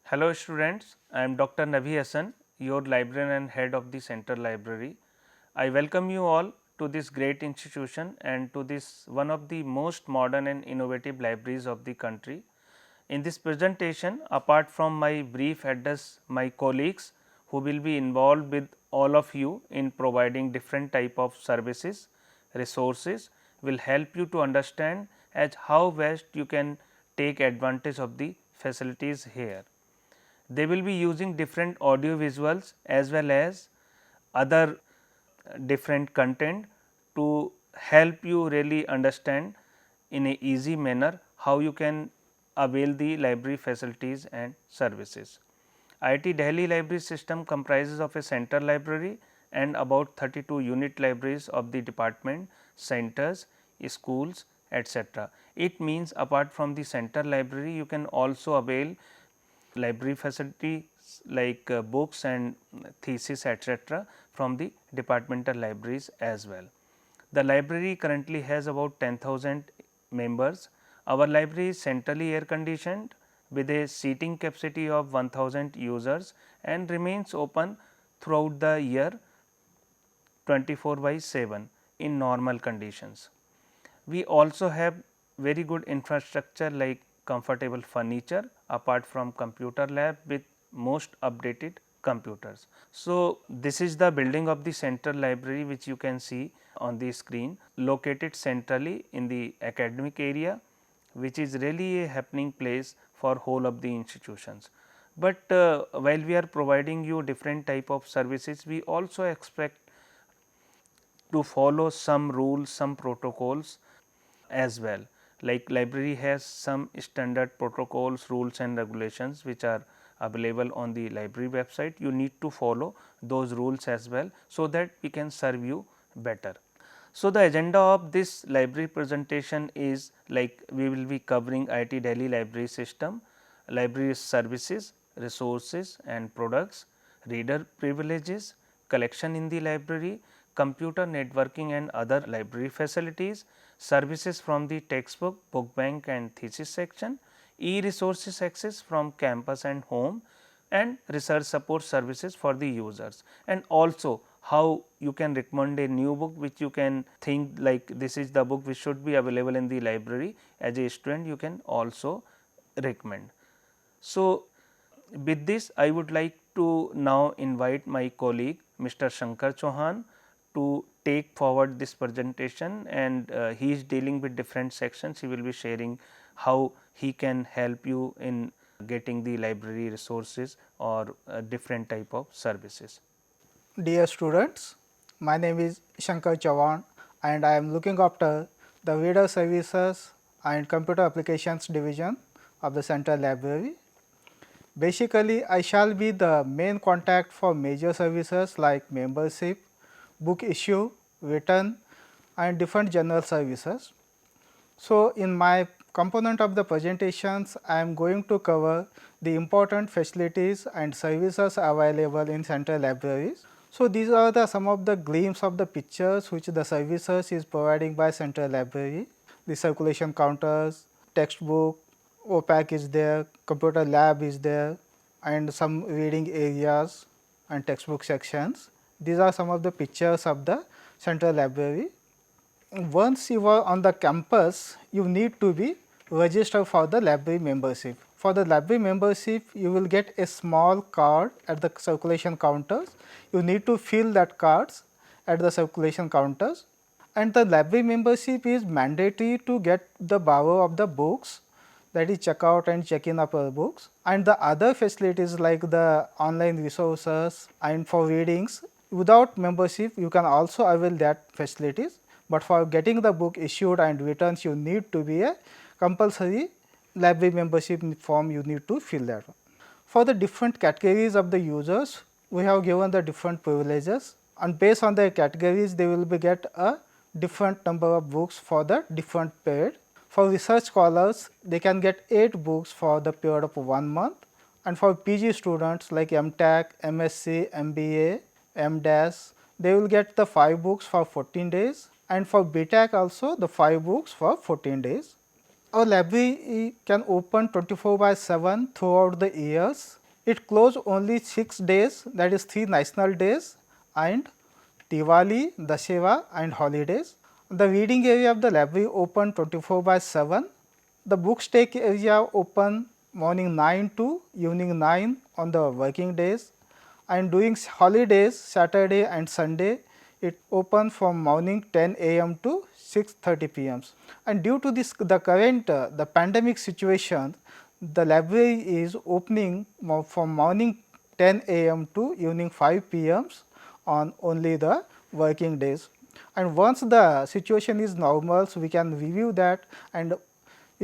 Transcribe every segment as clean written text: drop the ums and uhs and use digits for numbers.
Hello students, I am Dr. Navi Hassan, your librarian and head of the Central Library. I welcome you all to this great institution and to this one of the most modern and innovative libraries of the country. In this presentation, apart from my brief address, my colleagues who will be involved with all of you in providing different type of services, resources will help you to understand as how best you can take advantage of the facilities here. They will be using different audio visuals as well as other different content to help you really understand in a easy manner how you can avail the library facilities and services. IIT Delhi Library System comprises of a central library and about 32 unit libraries of the department, centers, schools, etc. It means apart from the central library, you can also avail library facilities like books and thesis etc., from the departmental libraries as well. The library currently has about 10,000 members. Our library is centrally air conditioned with a seating capacity of 1000 users and remains open throughout the year 24/7 in normal conditions. We also have very good infrastructure like comfortable furniture apart from computer lab with most updated computers. So, this is the building of the central library which you can see on the screen, located centrally in the academic area, which is really a happening place for whole of the institutions. But while we are providing you different type of services, we also expect to follow some rules, some protocols as well. Like library has some standard protocols, rules and regulations which are available on the library website. You need to follow those rules as well, so that we can serve you better. So, the agenda of this library presentation is like we will be covering IIT Delhi Library System, library services, resources and products, reader privileges, collection in the library, computer networking and other library facilities, services from the textbook, book bank and thesis section, e-resources access from campus and home, and research support services for the users, and also how you can recommend a new book which you can think like this is the book which should be available in the library. As a student you can also recommend. So, with this I would like to now invite my colleague Mr. Shankar Chauhan to take forward this presentation, and he is dealing with different sections. He will be sharing how he can help you in getting the library resources or different type of services. Dear students, my name is Shankar Chauhan and I am looking after the Reader Services and Computer Applications division of the Central Library. Basically, I shall be the main contact for major services like membership, book issue, return and different general services. So, in my component of the presentations, I am going to cover the important facilities and services available in central libraries. So, these are some of the glimpse of the pictures which the services is providing by central library. The circulation counters, textbook, OPAC is there, computer lab is there and some reading areas and textbook sections. These are some of the pictures of the central library. Once you are on the campus, you need to be registered for the library membership. For the library membership, you will get a small card at the circulation counters. You need to fill that cards at the circulation counters, and the library membership is mandatory to get the borrow of the books, that is check out and check in of books, and the other facilities like the online resources and for readings. Without membership, you can also avail that facilities, but for getting the book issued and returns, you need to be a compulsory library membership form, you need to fill that one. For the different categories of the users, we have given the different privileges, and based on the categories, they will be get a different number of books for the different period. For research scholars, they can get 8 books for the period of 1 month, and for PG students like MTech, MSc, MBA, MDAS, they will get the 5 books for 14 days, and for BTech also the 5 books for 14 days. Our library can open 24/7 throughout the years. It closed only 6 days, that is 3 national days and Diwali, Dashera and holidays. The reading area of the library open 24/7. The book stack area open morning 9 to evening 9 on the working days, and during holidays Saturday and Sunday it open from morning 10 a.m. to 6:30 p.m. And due to this the current the pandemic situation, the library is opening from morning 10 a.m. to evening 5 p.m. on only the working days. And once the situation is normal, so we can review that, and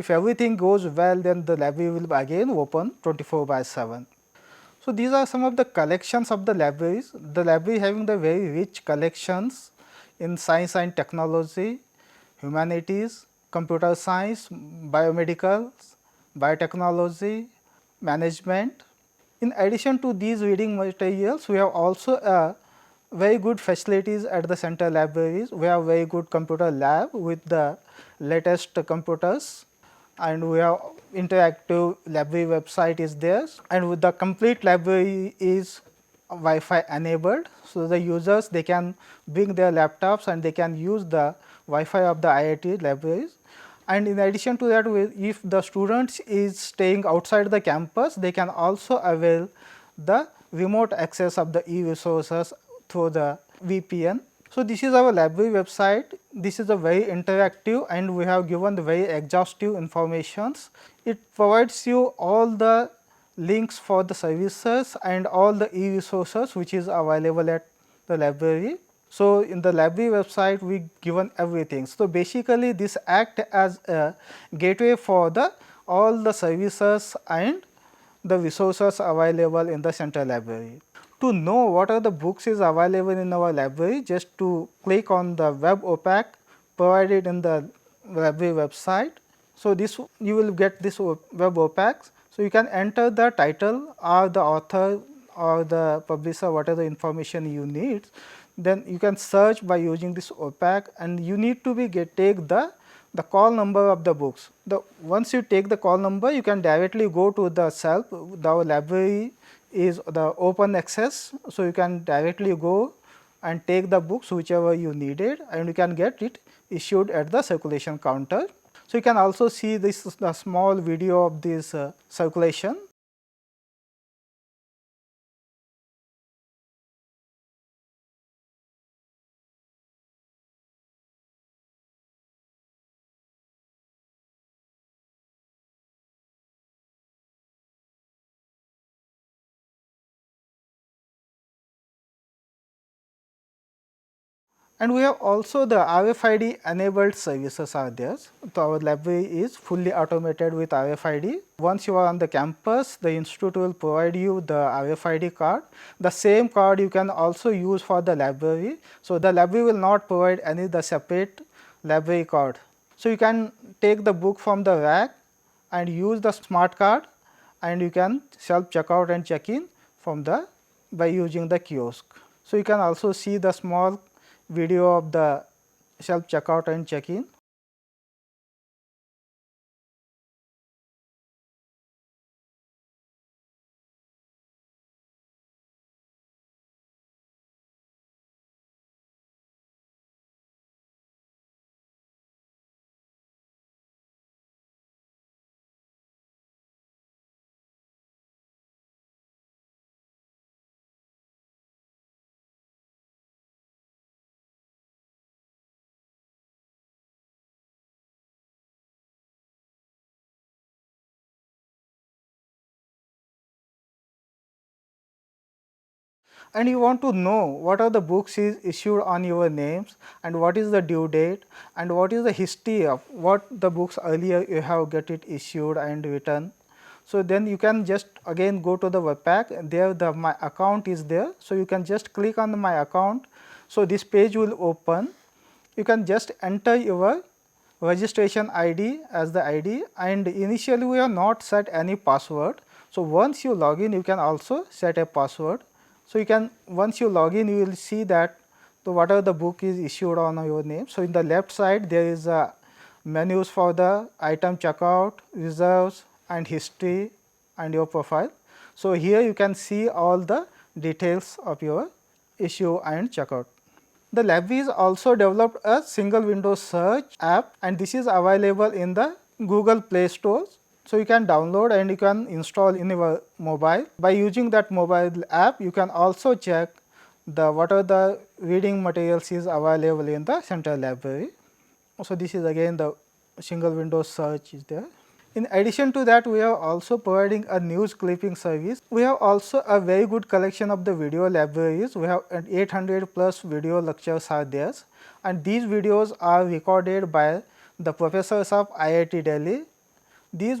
if everything goes well, then the library will again open 24/7. So, these are some of the collections of the libraries. The library having the very rich collections in science and technology, humanities, computer science, biomedical, biotechnology, management. In addition to these reading materials, we have also very good facilities at the center libraries. We have very good computer lab with the latest computers, and we have interactive library website is there, and with the complete library is Wi-Fi enabled. So, the users they can bring their laptops and they can use the Wi-Fi of the IIT libraries. And in addition to that, if the students is staying outside the campus, they can also avail the remote access of the e-resources through the VPN. So, this is our library website. This is a very interactive and we have given the very exhaustive informations. It provides you all the links for the services and all the e-resources which is available at the library. So, in the library website we given everything. So, basically this act as a gateway for the all the services and the resources available in the central library. To know what are the books is available in our library, just to click on the web opaque provided in the library website. So, this you will get this web opaque. So, you can enter the title or the author or the publisher, whatever information you need. Then you can search by using this opaque, and you need to take the call number of the books. Once you take the call number, you can directly go to the shelf. Our library is the open access. So, you can directly go and take the books whichever you needed, and you can get it issued at the circulation counter. So, you can also see this the small video of this circulation. And we have also the RFID enabled services are there. So, our library is fully automated with RFID. Once you are on the campus, the institute will provide you the RFID card. The same card you can also use for the library. So, the library will not provide any the separate library card. So, you can take the book from the rack and use the smart card, and you can self checkout and check in from the by using the kiosk. So, you can also see the small video of the self checkout and check in. And you want to know what are the books is issued on your names, and what is the due date, and what is the history of what the books earlier you have get it issued and written. So, then you can just again go to the web pack, there the my account is there. So, you can just click on the my account. So, this page will open. You can just enter your registration ID as the ID, and initially we have not set any password. So, once you log in, you can also set a password. So, you can once you log in, you will see that whatever the book is issued on your name. So, in the left side there is a menus for the item checkout, reserves and history and your profile. So, here you can see all the details of your issue and checkout. The library has also developed a single window search app, and this is available in the Google Play Store. So, you can download and you can install in your mobile. By using that mobile app, you can also check what are the reading materials is available in the central library. So, this is again the single window search is there. In addition to that, we are also providing a news clipping service. We have also a very good collection of the video libraries. We have 800 plus video lectures are there, and these videos are recorded by the professors of IIT Delhi.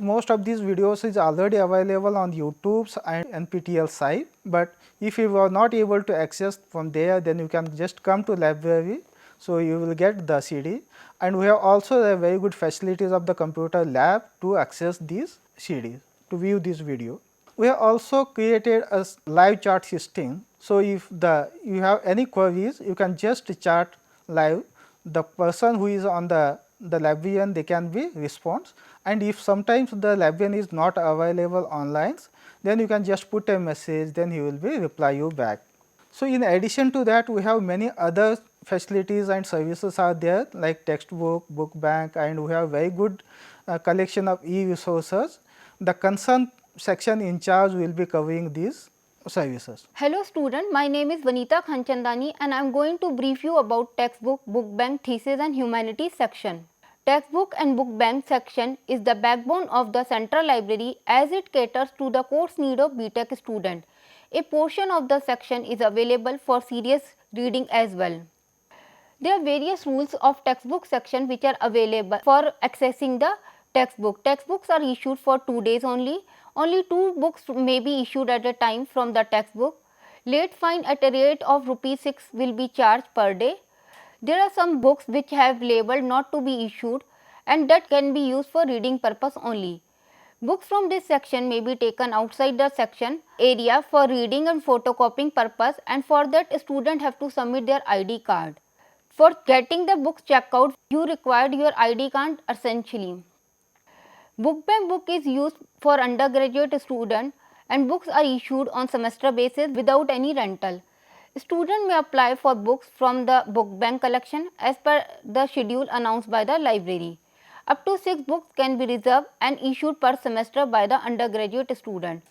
Most of these videos is already available on YouTube's and NPTEL site, but if you are not able to access from there, then you can just come to library. So, you will get the CD, and we have also the very good facilities of the computer lab to access these CDs, to view this video. We have also created a live chat system. So, if you have any queries, you can just chat live. The person who is on the librarian, they can be response, and if sometimes the librarian is not available online, then you can just put a message, then he will be reply you back. So, in addition to that, we have many other facilities and services are there like textbook, book bank, and we have very good collection of e-resources. The concern section in charge will be covering these services. Hello student, my name is Vanita Khanchandani and I am going to brief you about textbook, book bank, thesis and humanities section. Textbook and book bank section is the backbone of the central library as it caters to the course need of BTech student. A portion of the section is available for serious reading as well. There are various rules of textbook section which are available for accessing the textbook. Textbooks are issued for 2 days only. Only 2 books may be issued at a time from the textbook. Late fine at a rate of ₹6 will be charged per day. There are some books which have labeled not to be issued and that can be used for reading purpose only. Books from this section may be taken outside the section area for reading and photocopying purpose, and for that student have to submit their ID card. For getting the books checked out, you required your ID card essentially. Book bank book is used for undergraduate student and books are issued on semester basis without any rental. Student may apply for books from the book bank collection as per the schedule announced by the library. Up to 6 books can be reserved and issued per semester by the undergraduate student.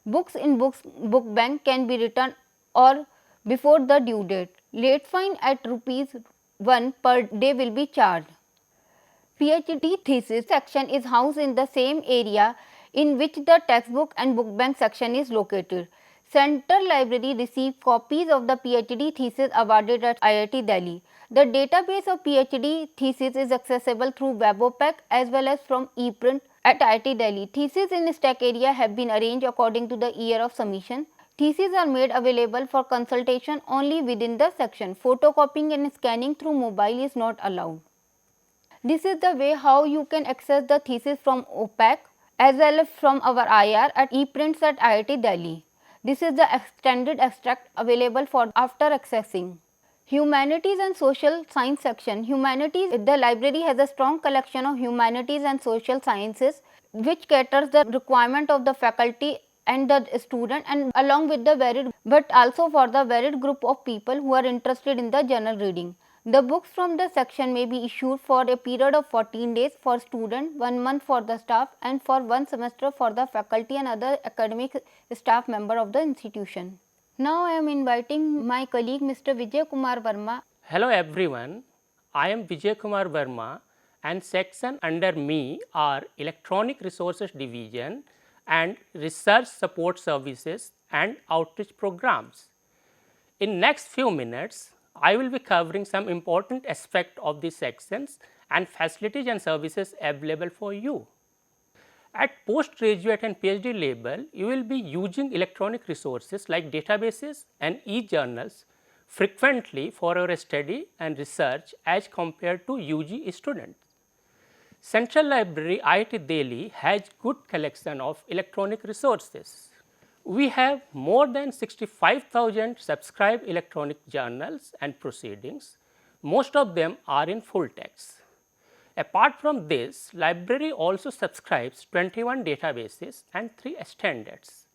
Books in book bank can be returned or before the due date. Late fine at ₹1 per day will be charged. PhD thesis section is housed in the same area in which the textbook and book bank section is located. Central Library receives copies of the PhD thesis awarded at IIT Delhi. The database of PhD thesis is accessible through WebOPAC as well as from ePrint at IIT Delhi. Theses in stack area have been arranged according to the year of submission. Theses are made available for consultation only within the section. Photocopying and scanning through mobile is not allowed. This is the way how you can access the thesis from OPAC as well as from our IR at ePrints at IIT Delhi. This is the extended extract available for after accessing. Humanities and Social Science section. Humanities, the library has a strong collection of humanities and social sciences which caters the requirement of the faculty and the student, and along with the varied but also for the varied group of people who are interested in the general reading. The books from the section may be issued for a period of 14 days for student, 1 month for the staff and for 1 semester for the faculty and other academic staff member of the institution. Now I am inviting my colleague Mr. Vijay Kumar Verma. Hello everyone, I am Vijay Kumar Verma and section under me are Electronic Resources Division and Research Support Services and Outreach Programs. In next few minutes, I will be covering some important aspects of these sections and facilities and services available for you. At postgraduate and PhD level, you will be using electronic resources like databases and e-journals frequently for your study and research as compared to UG students. Central Library IIT Delhi has good collection of electronic resources. We have more than 65,000 subscribed electronic journals and proceedings. Most of them are in full text. Apart from this, library also subscribes 21 databases and 3 standards.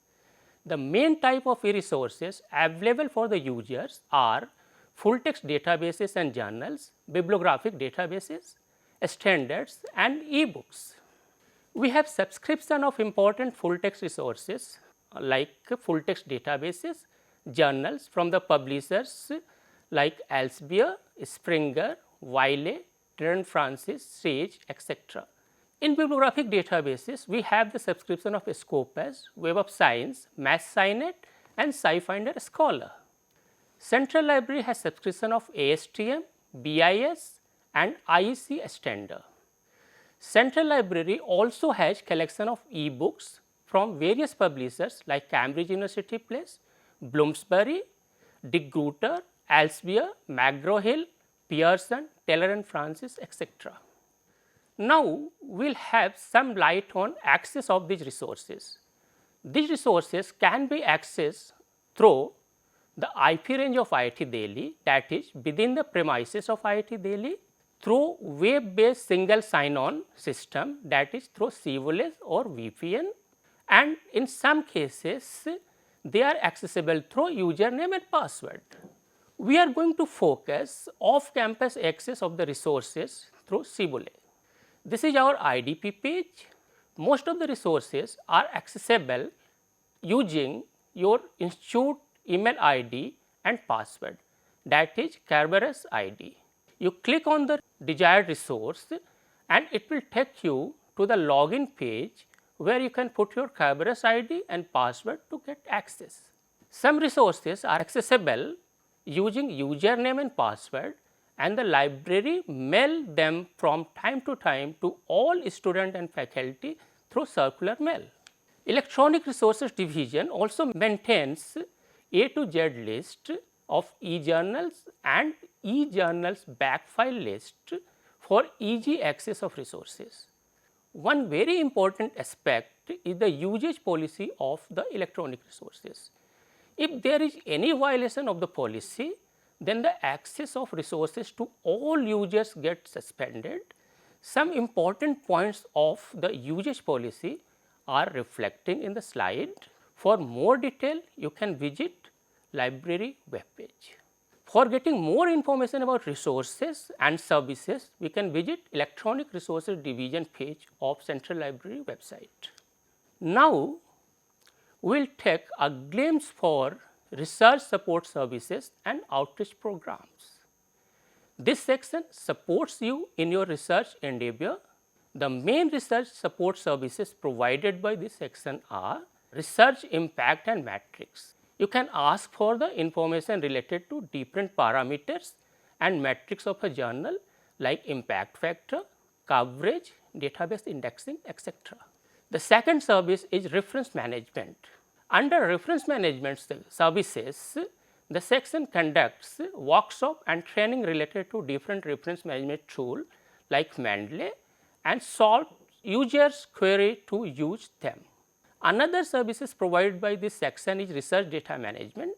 The main type of e-resources available for the users are full text databases and journals, bibliographic databases, standards and e-books. We have subscription of important full text resources like full text databases, journals from the publishers like Elsevier, Springer, Wiley, Trent Francis, Sage, etc. In bibliographic databases, we have the subscription of Scopus, Web of Science, MathSciNet and SciFinder Scholar. Central Library has subscription of ASTM, BIS and IEC Standard. Central Library also has collection of e-books from various publishers like Cambridge University Press, Bloomsbury, De Gruyter, Elsevier, McGraw-Hill, Pearson, Taylor and Francis, etc. Now, we will have some light on access of these resources. These resources can be accessed through the IP range of IIT Delhi, that is within the premises of IIT Delhi, through web based single sign on system, that is through CWLS or VPN, and in some cases they are accessible through username and password. We are going to focus off campus access of the resources through CWLS. This is our IDP page. Most of the resources are accessible using your institute email ID and password, that is Kerberos ID. You click on the desired resource and it will take you to the login page where you can put your Kerberos ID and password to get access. Some resources are accessible using username and password, and the library mail them from time to time to all student and faculty through circular mail. Electronic Resources Division also maintains A to Z list of e-journals and e-journals backfile list for easy access of resources. One very important aspect is the usage policy of the electronic resources. If there is any violation of the policy, then the access of resources to all users get suspended. Some important points of the usage policy are reflecting in the slide. For more detail, you can visit library webpage. For getting more information about resources and services, we can visit Electronic Resources Division page of Central Library website. Now, we will take a glimpse for research support services and outreach programs. This section supports you in your research endeavor. The main research support services provided by this section are research impact and metrics. You can ask for the information related to different parameters and metrics of a journal like impact factor, coverage, database indexing, etc. The second service is reference management. Under reference management services, the section conducts workshop and training related to different reference management tools like Mendeley and solve users' query to use them. Another services provided by this section is research data management.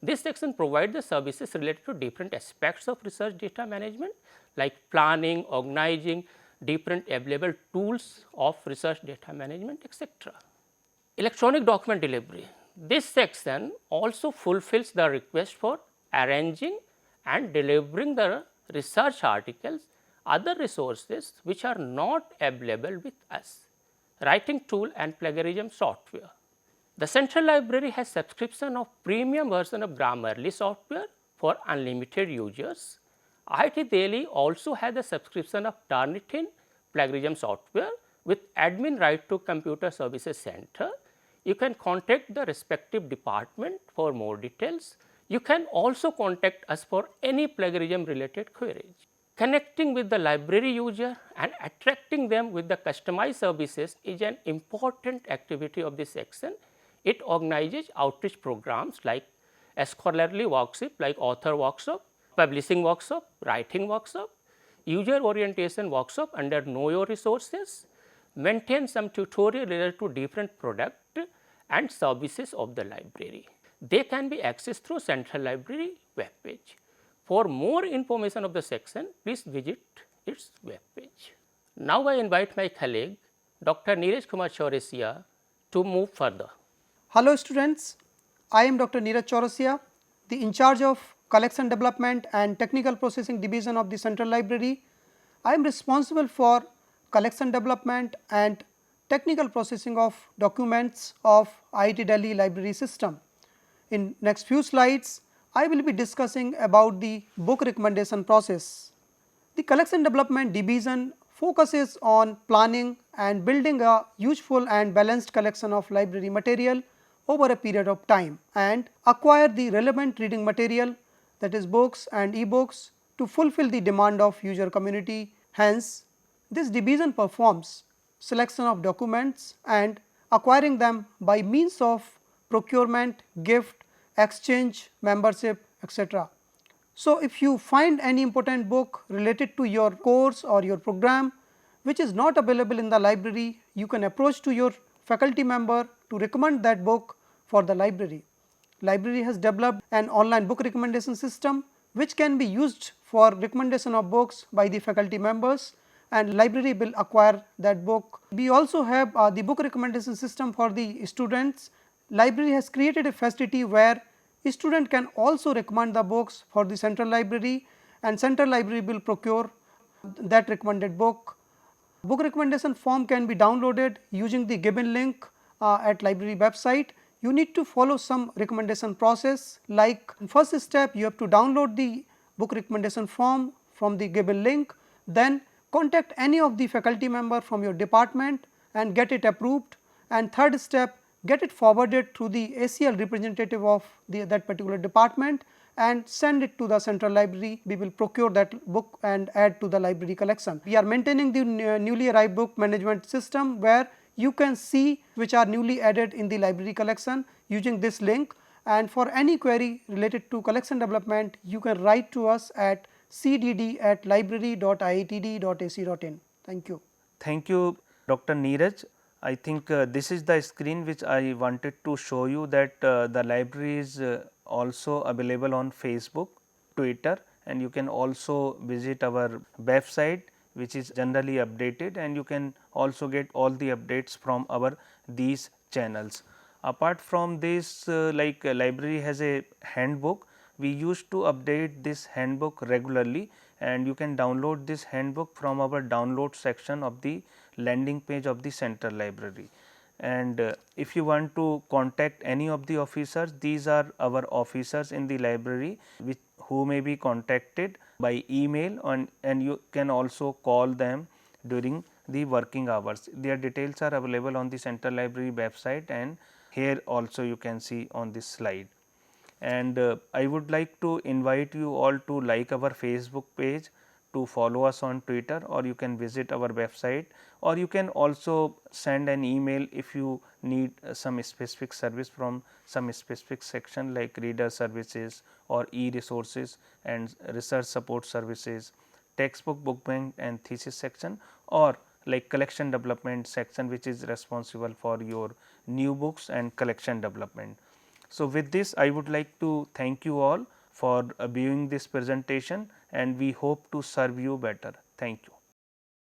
This section provides the services related to different aspects of research data management like planning, organizing, different available tools of research data management, etc. Electronic document delivery. This section also fulfills the request for arranging and delivering the research articles, other resources which are not available with us, writing tool and plagiarism software. The Central Library has subscription of premium version of Grammarly software for unlimited users. IIT Delhi also has a subscription of Turnitin plagiarism software with admin right to Computer Services Center. You can contact the respective department for more details. You can also contact us for any plagiarism related queries. Connecting with the library user and attracting them with the customized services is an important activity of this section. It organizes outreach programs like a scholarly workshop like author workshop, publishing workshop, writing workshop, user orientation workshop under Know Your Resources, maintain some tutorial related to different product and services of the library. They can be accessed through Central Library webpage. For more information of the section, please visit its webpage. Now, I invite my colleague Dr. Neeraj Kumar Chaurasia to move further. Hello students, I am Dr. Neeraj Chaurasia, the in charge of collection development and technical processing division of the Central Library. I am responsible for collection development and technical processing of documents of IIT Delhi Library System. In next few slides, I will be discussing about the book recommendation process. The collection development division focuses on planning and building a useful and balanced collection of library material over a period of time and acquire the relevant reading material, that is books and e-books, to fulfill the demand of user community. Hence, this division performs selection of documents and acquiring them by means of procurement, gift, exchange, membership, etc. So, if you find any important book related to your course or your program which is not available in the library, you can approach to your faculty member to recommend that book for the library. Library has developed an online book recommendation system which can be used for recommendation of books by the faculty members, and library will acquire that book. We also have the book recommendation system for the students. Library has created a facility where a student can also recommend the books for the central library, and central library will procure that recommended book. Book recommendation form can be downloaded using the given link at library website. You need to follow some recommendation process, like first step you have to download the book recommendation form from the given link, then contact any of the faculty member from your department and get it approved, and third step, get it forwarded through the ACL representative of that particular department and send it to the central library. We will procure that book and add to the library collection. We are maintaining the newly arrived book management system where you can see which are newly added in the library collection using this link, and for any query related to collection development you can write to us at cdd@library.iitd.ac.in. Thank you. Thank you, Dr. Neeraj. I think this is the screen which I wanted to show you, that the library is also available on Facebook, Twitter, and you can also visit our website which is generally updated, and you can also get all the updates from our these channels. Apart from this, library has a handbook. We used to update this handbook regularly, and you can download this handbook from our download section of the landing page of the central library. And if you want to contact any of the officers, these are our officers in the library who may be contacted by email, and you can also call them during the working hours. Their details are available on the central library website, and here also you can see on this slide. And I would like to invite you all to like our Facebook page, to follow us on Twitter, or you can visit our website, or you can also send an email if you need some specific service from some specific section like reader services or e-resources and research support services, textbook, book bank and thesis section, or like collection development section which is responsible for your new books and collection development. So, with this I would like to thank you all for viewing this presentation, and we hope to serve you better. Thank you.